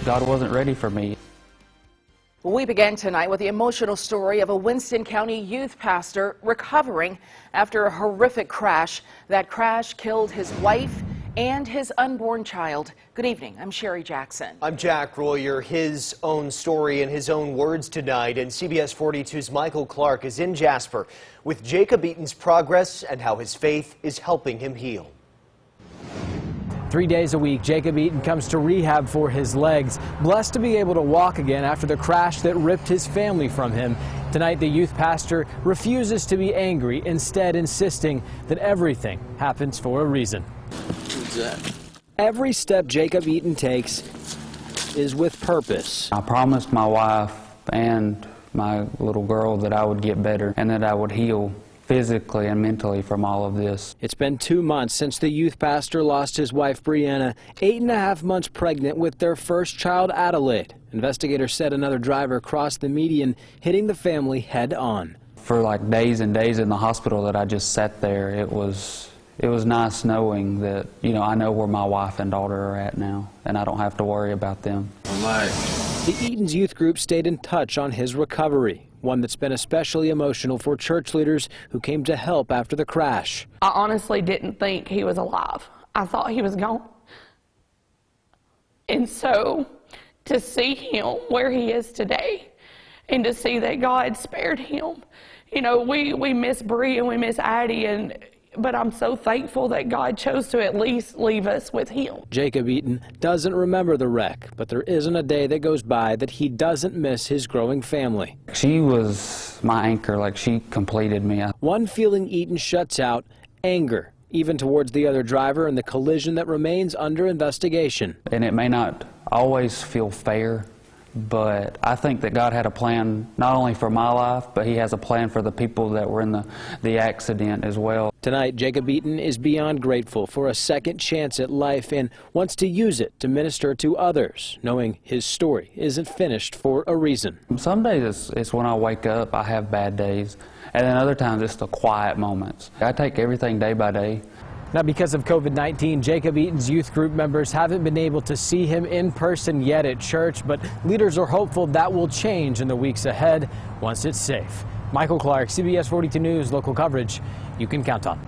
God wasn't ready for me. We began tonight with the emotional story of a Winston County youth pastor recovering after a horrific crash. That crash killed his wife and his unborn child. Good evening. I'm Sherry Jackson. I'm Jack Royer. His own story in his own words tonight. And CBS 42's Michael Clark is in Jasper with Jacob Eaton's progress and how his faith is helping him heal. 3 days a week, Jacob Eaton comes to rehab for his legs, blessed to be able to walk again after the crash that ripped his family from him. Tonight, the youth pastor refuses to be angry, instead insisting that everything happens for a reason. What's that? Every step Jacob Eaton takes is with purpose. I promised my wife and my little girl that I would get better and that I would heal physically and mentally from all of this. It's been 2 months since the youth pastor lost his wife, Brianna, 8.5 months pregnant with their first child, Adelaide. Investigators said another driver crossed the median, hitting the family head on. For like days and days in the hospital that I just sat there, it was nice knowing that, I know where my wife and daughter are at now, and I don't have to worry about them. The Eaton's youth group stayed in touch on his recovery, one that's been especially emotional for church leaders who came to help after the crash. I honestly didn't think he was alive. I thought he was gone. And so to see him where he is today and to see that God spared him, we miss Bree and we miss Addie, but I'm so thankful that God chose to at least leave us with him. Jacob Eaton doesn't remember the wreck, but there isn't a day that goes by that he doesn't miss his growing family. She was my anchor, like she completed me. One feeling Eaton shuts out: anger, even towards the other driver and the collision that remains under investigation. And it may not always feel fair, but I think that God had a plan not only for my life, but he has a plan for the people that were in the accident as well. Tonight, Jacob Eaton is beyond grateful for a second chance at life and wants to use it to minister to others, knowing his story isn't finished for a reason. Some days it's when I wake up, I have bad days, and then other times it's the quiet moments. I take everything day by day. Now, because of COVID-19, Jacob Eaton's youth group members haven't been able to see him in person yet at church, but leaders are hopeful that will change in the weeks ahead once it's safe. Michael Clark, CBS 42 News, local coverage you can count on.